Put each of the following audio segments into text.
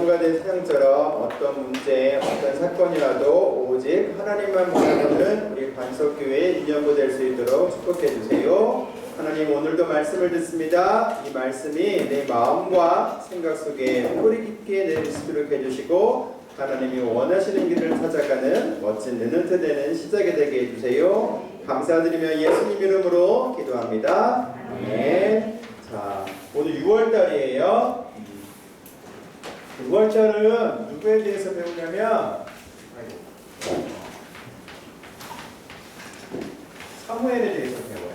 전문가된 세상처럼 어떤 문제, 어떤 사건이라도 오직 하나님만 바라보는 우리 반석교회 인연부 될 수 있도록 축복해 주세요. 하나님, 오늘도 말씀을 듣습니다. 이 말씀이 내 마음과 생각 속에 뿌리 깊게 내리시도록 해주시고 하나님이 원하시는 길을 찾아가는 멋진 르는트 되는 시작이 되게 해주세요. 감사드리며 예수님 이름으로 기도합니다. 아멘. 자, 오늘 6월달이에요. 6월달은 누구에 대해서 배우냐면 사무엘에 대해서 배워요.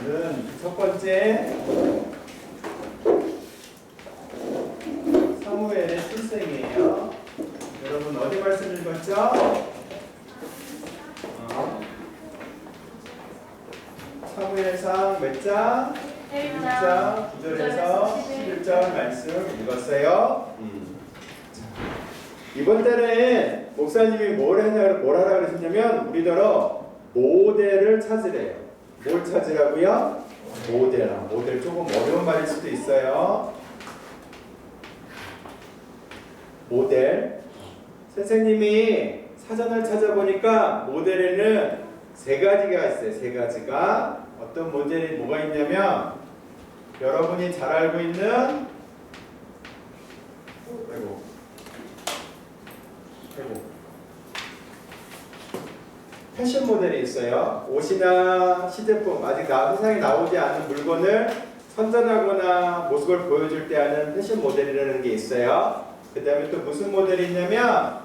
오늘은 첫 번째 사무엘의 출생이에요. 여러분 어디 말씀 읽었죠? 사무엘상 몇 장? 1장 9절에서 11절 말씀 읽었어요. 이번 달에 목사님이 뭘 하라 그러셨냐면 우리더러 모델을 찾으래요. 뭘 찾으라고요? 모델 조금 어려운 말일 수도 있어요. 모델. 선생님이 사전을 찾아보니까 모델에는 세 가지가 있어요. 세 가지가. 어떤 모델이 뭐가 있냐면 여러분이 잘 알고 있는 패션 모델이 있어요. 옷이나 시제품, 아직 세상에 나오지 않은 물건을 선전하거나 모습을 보여줄 때 하는 패션 모델이라는 게 있어요. 그 다음에 또 무슨 모델이 있냐면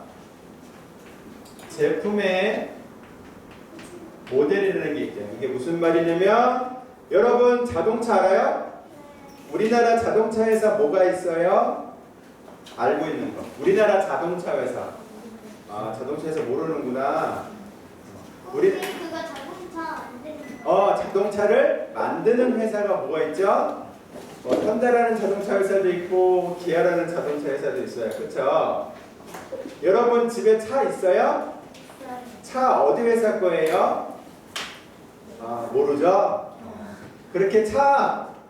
제품의 모델이라는 게 있대요. 이게 무슨 말이냐면 여러분 자동차 알아요? 우리나라 자동차 회사 뭐가 있어요? 알고 있는 거. 우리나라 자동차 회사. 아, 자동차 회사 모르는구나. 우리 자동차를 만드는 회사가 뭐가 있죠? 현대라는 자동차 회사도 있고 기아라는 자동차 회사도 있어요. 그렇죠? 여러분 집에 차 있어요? 차 어디 회사 거예요? 모르죠? 그렇게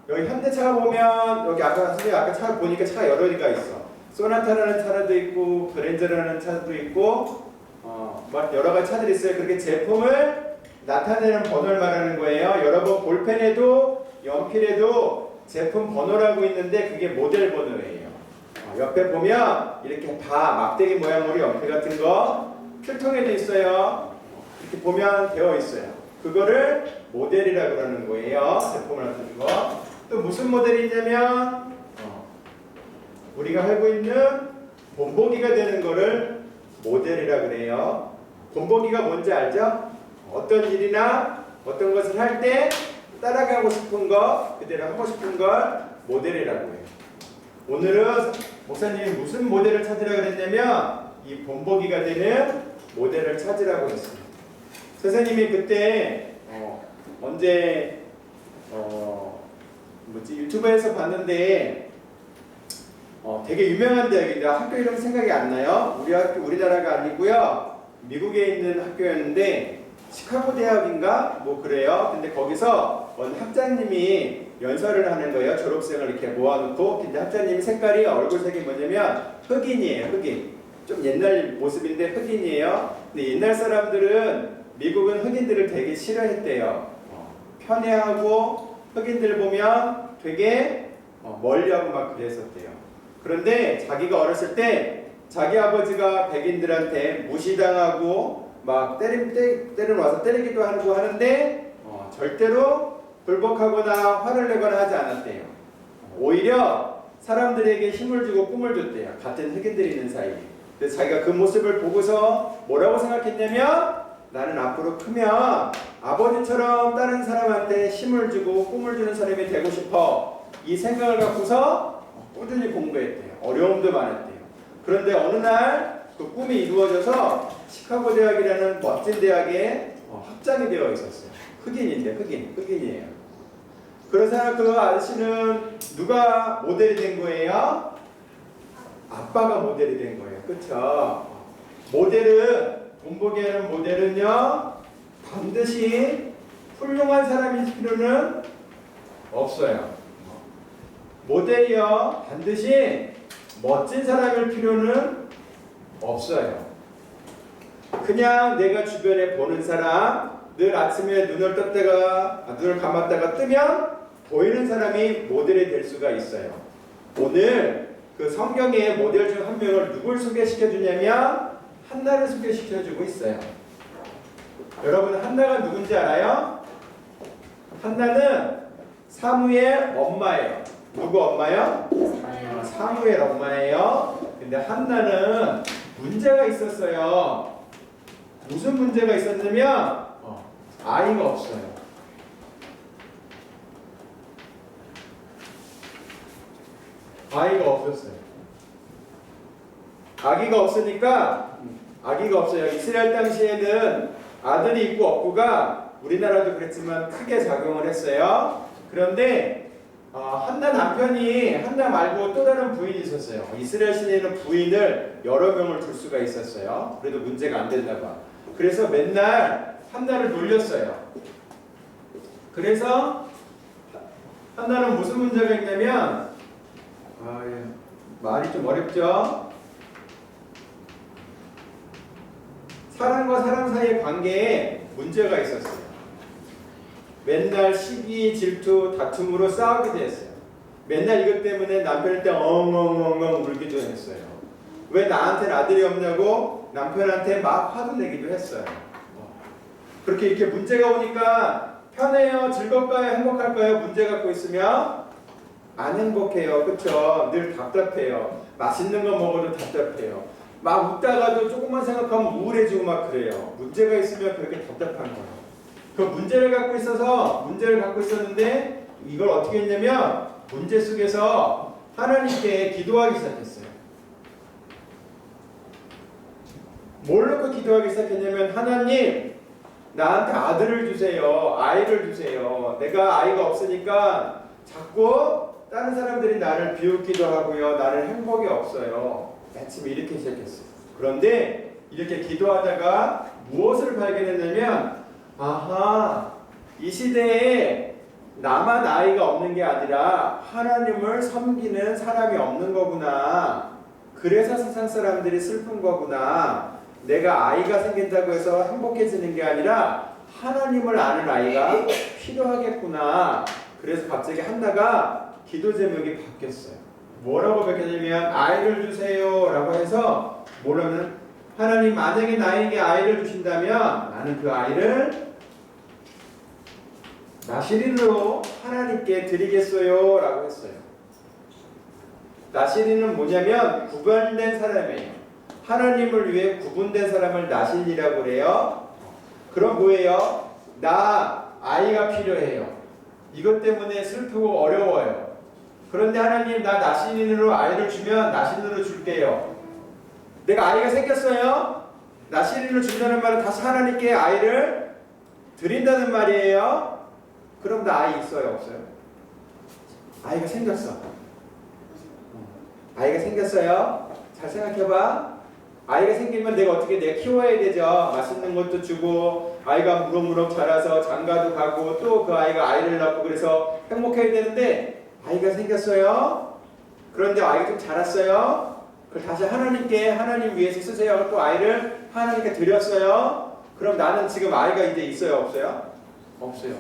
여기 현대차 보면 여기 선생님 아까 차 보니까 차가 여러 개가 있어. 소나타라는 차도 있고 그랜저라는 차도 있고 막 여러 가지 차들이 있어요. 그렇게 제품을 나타내는 번호를 말하는 거예요. 여러분 볼펜에도 연필에도 제품 번호라고 있는데 그게 모델 번호예요. 옆에 보면 이렇게 다 막대기 모양으로 연필 같은 거 필통에도 있어요. 이렇게 보면 되어 있어요. 그거를 모델이라고 그러는 거예요. 제품을 나타내는 거. 또 무슨 모델이 있냐면 우리가 알고 있는 본보기가 되는 거를 모델이라고 그래요. 본보기가 뭔지 알죠? 어떤 일이나 어떤 것을 할 때 따라가고 싶은 거, 그대로 하고 싶은 걸 모델이라고 해요. 오늘은 목사님이 무슨 모델을 찾으라고 그랬냐면 이 본보기가 되는 모델을 찾으라고 했어요. 선생님이 그때 언제 유튜브에서 봤는데 되게 유명한 대학인데 학교 이름 생각이 안 나요. 우리나라가 아니고요. 미국에 있는 학교였는데 시카고 대학인가 뭐 그래요. 근데 거기서 어느 학장님이 연설을 하는 거예요. 졸업생을 이렇게 모아놓고. 근데 학장님이 색깔이 얼굴색이 뭐냐면 흑인이에요. 흑인. 좀 옛날 모습인데 흑인이에요. 근데 옛날 사람들은 미국은 흑인들을 되게 싫어했대요. 편애하고 흑인들 보면 되게 멀리하고 막 그랬었대요. 그런데 자기가 어렸을 때 자기 아버지가 백인들한테 무시당하고 막 때려놔서 때리기도 하고 하는데 절대로 불복하거나 화를 내거나 하지 않았대요. 오히려 사람들에게 힘을 주고 꿈을 줬대요. 같은 흑인들이 있는 사이에. 그래서 자기가 그 모습을 보고서 뭐라고 생각했냐면 나는 앞으로 크면 아버지처럼 다른 사람한테 힘을 주고 꿈을 주는 사람이 되고 싶어. 이 생각을 갖고서 꾸준히 공부했대요. 어려움도 많았대요. 그런데 어느 날 그 꿈이 이루어져서 시카고 대학이라는 멋진 대학에 학장이 되어 있었어요. 흑인인데 흑인이에요. 그래서 그 아저씨는 누가 모델이 된 거예요? 아빠가 모델이 된 거예요. 그쵸? 본보기에는 모델은요 반드시 훌륭한 사람일 필요는 없어요. 모델이요 반드시 멋진 사람일 필요는 없어요. 그냥 내가 주변에 보는 사람, 늘 아침에 눈을 감았다가 뜨면 보이는 사람이 모델이 될 수가 있어요. 오늘 그 성경의 모델 중 한 명을 누굴 소개시켜 주냐면 한나를 소개시켜 주고 있어요. 여러분 한나가 누군지 알아요? 한나는 사무엘 엄마예요. 누구 엄마요? 사무엘 엄마예요. 근데 한나는 문제가 있었어요. 무슨 문제가 있었냐면 아이가 없어요. 아이가 없었어요. 아기가 없어요. 이스라엘 당시에는 아들이 있고 없고가 우리나라도 그랬지만 크게 작용을 했어요. 그런데 한나 남편이 한나 말고 또 다른 부인이 있었어요. 이스라엘 시대에는 부인을 여러 명을 둘 수가 있었어요. 그래도 문제가 안 됐나 봐. 그래서 맨날 한나를 놀렸어요. 그래서 한나는 무슨 문제가 있냐면 말이 좀 어렵죠? 사람과 사람 사이의 관계에 문제가 있었어요. 맨날 시기, 질투, 다툼으로 싸우게 됐어요. 맨날 이것 때문에 남편한테 엉엉엉엉 울기도 했어요. 왜 나한테는 아들이 없냐고 남편한테 막 화도 내기도 했어요. 그렇게 이렇게 문제가 오니까 편해요? 즐겁까요? 행복할까요? 문제 갖고 있으면 안 행복해요. 그쵸? 늘 답답해요. 맛있는 거 먹어도 답답해요. 막 웃다가도 조금만 생각하면 우울해지고 막 그래요. 문제가 있으면 그렇게 답답한 거예요. 그 문제를 갖고 있었는데 이걸 어떻게 했냐면 문제 속에서 하나님께 기도하기 시작했어요. 뭘 놓고 기도하기 시작했냐면 하나님 나한테 아들을 주세요. 아이를 주세요. 내가 아이가 없으니까 자꾸 다른 사람들이 나를 비웃기도 하고요. 나를 행복이 없어요. 아침에 이렇게 시작했어요. 그런데 이렇게 기도하다가 무엇을 발견했냐면 이 시대에 나만 아이가 없는 게 아니라 하나님을 섬기는 사람이 없는 거구나. 그래서 세상 사람들이 슬픈 거구나. 내가 아이가 생긴다고 해서 행복해지는 게 아니라 하나님을 아는 아이가 필요하겠구나. 그래서 갑자기 한나가 기도 제목이 바뀌었어요. 뭐라고 바뀌었냐면 아이를 주세요 라고 해서 뭐라면 하나님 만약에 나에게 아이를 주신다면 나는 그 아이를 나시린으로 하나님께 드리겠어요 라고 했어요. 나시린은 뭐냐면 구별된 사람이에요. 하나님을 위해 구분된 사람을 나신이라고 그래요. 그럼 뭐예요? 나 아이가 필요해요. 이것 때문에 슬프고 어려워요. 그런데 하나님 나 나신인으로 아이를 주면 나신으로 줄게요. 내가 아이가 생겼어요. 나신인으로 준다는 말은 다시 하나님께 아이를 드린다는 말이에요. 그럼 나 아이 있어요? 없어요? 아이가 생겼어. 아이가 생겼어요. 잘 생각해봐. 아이가 생기면 내가 키워야 되죠. 맛있는 것도 주고 아이가 무럭무럭 자라서 장가도 가고 또 그 아이가 아이를 낳고 그래서 행복해야 되는데 아이가 생겼어요. 그런데 아이가 좀 자랐어요. 그걸 다시 하나님 위해서 쓰세요. 또 아이를 하나님께 드렸어요. 그럼 나는 지금 아이가 이제 있어요? 없어요? 없어요.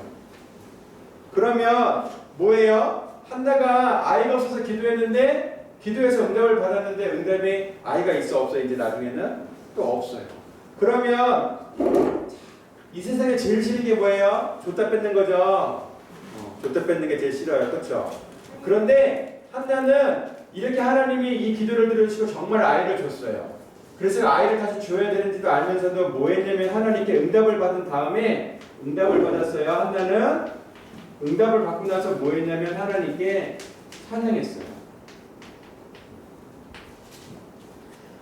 그러면 뭐예요? 한나가 아이가 없어서 기도했는데 기도해서 응답을 받았는데 응답이 아이가 있어 없어 이제 나중에는 또 없어요. 그러면 이 세상에 제일 싫은 게 뭐예요? 줬다 뺏는 거죠. 줬다 뺏는 게 제일 싫어요. 그렇죠? 그런데 한나는 이렇게 하나님이 이 기도를 들으시고 정말 아이를 줬어요. 그래서 아이를 다시 줘야 되는지도 알면서도 뭐 했냐면 하나님께 응답을 받은 다음에 응답을 받았어요. 한나는 응답을 받고 나서 뭐 했냐면 하나님께 찬양했어요.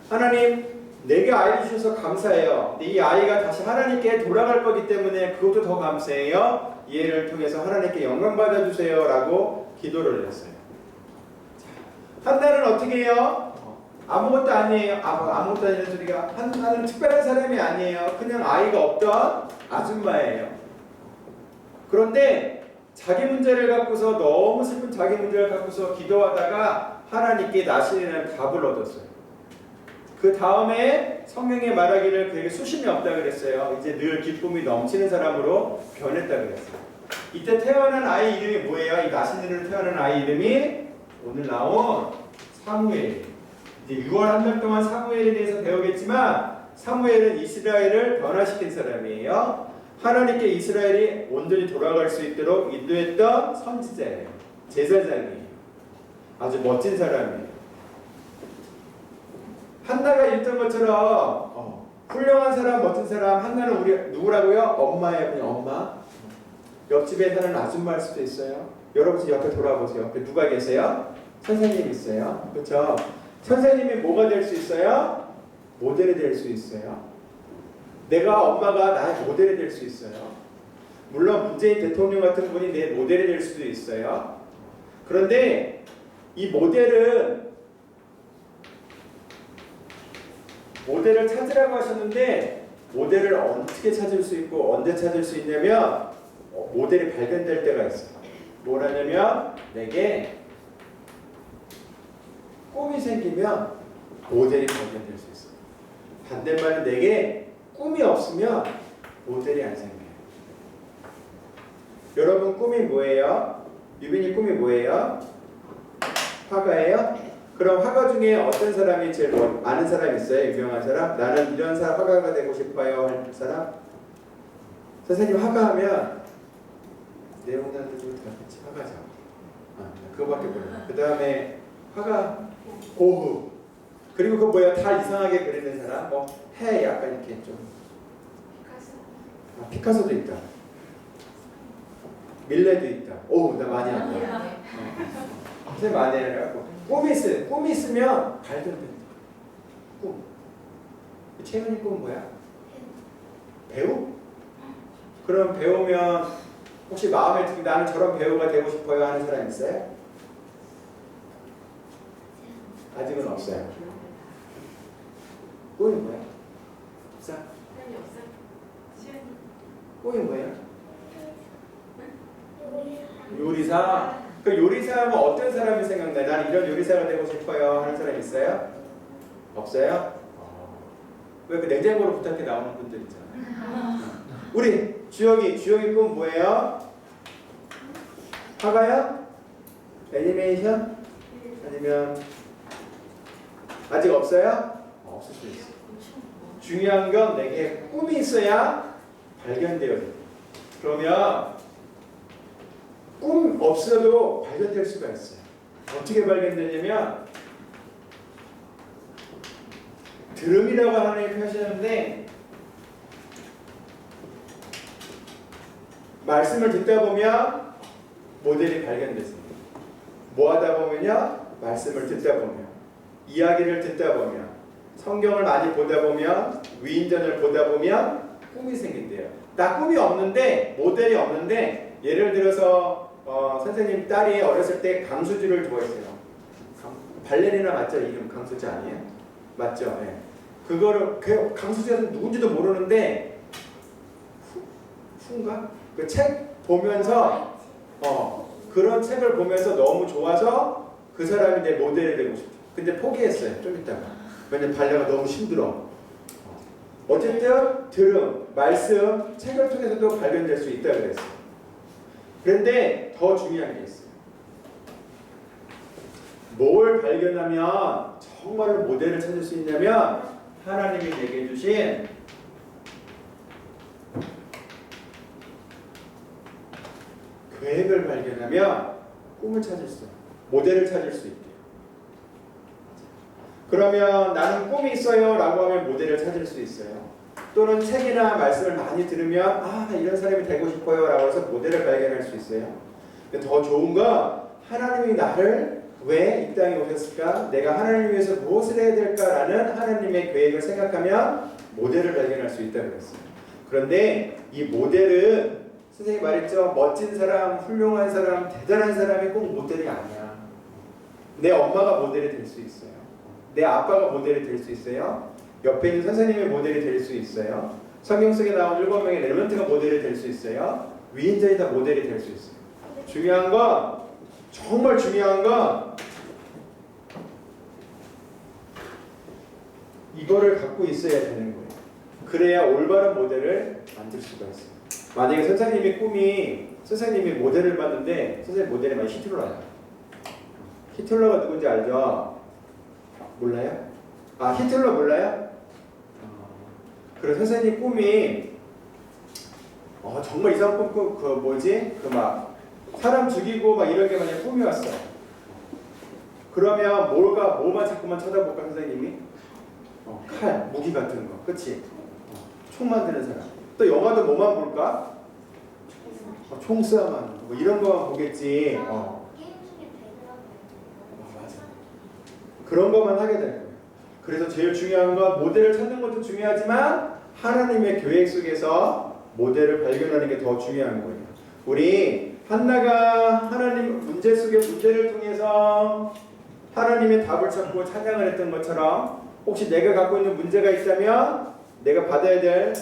하나님 내게 아이 주셔서 감사해요. 근데 이 아이가 다시 하나님께 돌아갈 거기 때문에 그것도 더 감사해요. 이 애를 통해서 하나님께 영광 받아주세요 라고 기도를 했어요. 한나는 어떻게 해요? 아무것도 아니에요. 아무것도 아니라는 소리가 한나는 특별한 사람이 아니에요. 그냥 아이가 없던 아줌마예요. 그런데 자기 문제를 갖고서 너무 슬픈 자기 문제를 갖고서 기도하다가 하나님께 나시리라는 답을 얻었어요. 그 다음에 성경에 말하기를 그에게 수심이 없다 그랬어요. 이제 늘 기쁨이 넘치는 사람으로 변했다 그랬어요. 이때 태어난 아이 이름이 뭐예요? 이 나시리로 태어난 아이 이름이 오늘 나온 사무엘. 이제 6월 한 달 동안 사무엘에 대해서 배우겠지만 사무엘은 이스라엘을 변화시킨 사람이에요. 하나님께 이스라엘이 온전히 돌아갈 수 있도록 인도했던 선지자예요. 제사장이에요. 아주 멋진 사람이에요. 한나가 있던 것처럼 훌륭한 사람, 멋진 사람. 한나는 우리 누구라고요? 엄마예요. 그냥 엄마. 옆집에 사는 아줌마일 수도 있어요. 여러분 옆에 돌아보세요. 옆에 누가 계세요? 선생님 있어요. 그렇죠? 선생님이 뭐가 될 수 있어요? 모델이 될 수 있어요. 내가 엄마가 나의 모델이 될 수 있어요. 물론 문재인 대통령 같은 분이 내 모델이 될 수도 있어요. 그런데 이 모델을 찾으라고 하셨는데 모델을 어떻게 찾을 수 있고 언제 찾을 수 있냐면 모델이 발견될 때가 있어요. 뭐라냐면 내게 꿈이 생기면 모델이 발견될 수 있어요. 반대말은 내게 꿈이 없으면 모델이 안 생겨요. 여러분 꿈이 뭐예요? 유빈이 꿈이 뭐예요? 화가예요? 그럼 화가 중에 어떤 사람이 제일 아는 사람 있어요? 유명한 사람? 나는 이런 사람 화가가 되고 싶어요 할 사람? 선생님 화가하면 내용단들도 다 같이 화가죠. 그거밖에 몰라요. 그 다음에 화가 고흐. 그리고 그 뭐야 다 이상하게 그리는 사람? 뭐 해 약간 이렇게 좀 피카소도 있다. 밀레도 있다. 오, 나 많이 안다. 선생님 많이 해라고. 꿈이 있으면 발견된다. 꿈. 채은이 꿈 뭐야? 배우? 그럼 배우면 혹시 마음에 들고 나는 저런 배우가 되고 싶어요 하는 사람 있어요? 아직은 없어요. 꿈이 뭐야? 없어? 꿈이 뭐예요? 요리사? 그 요리사하면 어떤 사람이 생각나요? 난 이런 요리사가 되고 싶어요 하는 사람 있어요? 없어요? 왜 그 냉장고로 부탁해 나오는 분들 있잖아요. 우리 주영이 꿈 뭐예요? 화가요? 애니메이션? 아니면 아직 없어요? 없을 수 있어요. 중요한 건 내게 꿈이 있어야 발견돼요. 그러면 꿈 없어도 발견될 수가 있어요. 어떻게 발견되냐면 들음이라고 하나님이 표현하셨는데 말씀을 듣다 보면 모델이 발견됐습니다. 뭐 하다 보면요? 말씀을 듣다 보면 이야기를 듣다 보면 성경을 많이 보다 보면 위인전을 보다 보면 꿈이 생긴대요. 나 꿈이 없는데 모델이 없는데 예를 들어서 선생님 딸이 어렸을 때 강수지를 좋아했어요. 발레리나 맞죠? 이름 강수지 아니에요? 맞죠? 네. 그거를 강수지가 누군지도 모르는데 후인가? 그 책 보면서 그런 책을 보면서 너무 좋아서 그 사람이 내 모델이 되고 싶어. 근데 포기했어요. 좀 이따가. 왜냐면 발레가 너무 힘들어. 어쨌든 들음, 말씀, 책을 통해서도 발견될 수 있다 그랬어요. 그런데 더 중요한 게 있어요. 뭘 발견하면 정말로 모델을 찾을 수 있냐면 하나님이 내게 주신 계획을 발견하면 꿈을 찾을 수 있어요. 모델을 찾을 수 있대요. 그러면 나는 꿈이 있어요 라고 하면 모델을 찾을 수 있어요. 또는 책이나 말씀을 많이 들으면 이런 사람이 되고 싶어요 라고 해서 모델을 발견할 수 있어요. 근데 더 좋은 건 하나님이 나를 왜 이 땅에 오셨을까? 내가 하나님을 위해서 무엇을 해야 될까라는 하나님의 계획을 생각하면 모델을 발견할 수 있다고 그랬어요. 그런데 이 모델은 선생님이 말했죠. 멋진 사람, 훌륭한 사람, 대단한 사람이 꼭 모델이 아니야. 내 엄마가 모델이 될 수 있어요. 내 아빠가 모델이 될 수 있어요. 옆에 있는 선생님이 모델이 될 수 있어요. 성경 속에 나온 7명의 레몬트가 모델이 될 수 있어요. 위인전이 다 모델이 될 수 있어요. 중요한 건 정말 중요한 건 이거를 갖고 있어야 되는 거예요. 그래야 올바른 모델을 만들 수가 있어요. 만약에 선생님이 모델을 봤는데 선생님 모델이 만약 히틀러야. 히틀러가 누군지 알죠? 몰라요? 아, 히틀러 몰라요? 그래서 선생님 꿈이 정말 이상한 꿈, 막 사람 죽이고 막 이런 게 만약 꿈이 왔어. 그러면 뭐만 자꾸만 쳐다볼까 선생님이? 칼, 무기 같은 거, 그치? 총 만드는 사람. 또 영화도 뭐만 볼까? 총싸움하는 거, 뭐 이런 거만 보겠지. 게임 중에 배그라고 맞아. 그런 것만 하게 되는 거예요. 그래서 제일 중요한 건 모델을 찾는 것도 중요하지만 하나님의 계획 속에서 모델을 발견하는 게 더 중요한 거예요. 우리 한나가 하나님 문제 속의 문제를 통해서 하나님의 답을 찾고 찬양을 했던 것처럼 혹시 내가 갖고 있는 문제가 있다면 내가 받아야 될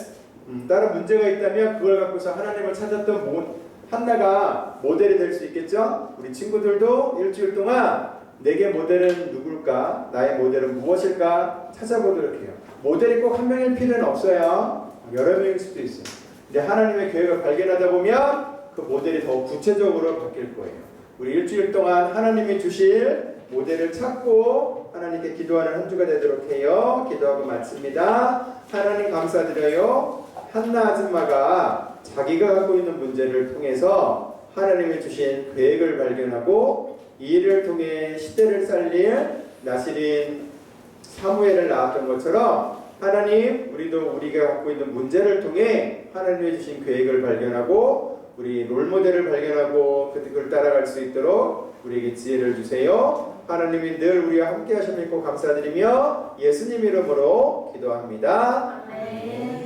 다른 문제가 있다면 그걸 갖고서 하나님을 찾았던 한나가 모델이 될 수 있겠죠? 우리 친구들도 일주일 동안 내게 모델은 누굴까? 나의 모델은 무엇일까? 찾아보도록 해요. 모델이 꼭 한 명일 필요는 없어요. 여러 명일 수도 있어요. 근데 하나님의 계획을 발견하다 보면 그 모델이 더 구체적으로 바뀔 거예요. 우리 일주일 동안 하나님이 주실 모델을 찾고 하나님께 기도하는 한 주가 되도록 해요. 기도하고 마칩니다. 하나님 감사드려요. 한나 아줌마가 자기가 갖고 있는 문제를 통해서 하나님이 주신 계획을 발견하고 이 일을 통해 시대를 살릴 나시린 사무엘을 낳았던 것처럼 하나님, 우리도 우리가 갖고 있는 문제를 통해 하나님이 주신 계획을 발견하고 우리 롤모델을 발견하고 그걸 따라갈 수 있도록 우리에게 지혜를 주세요. 하나님이 늘 우리와 함께 하심을 믿고 감사드리며 예수님 이름으로 기도합니다. 네.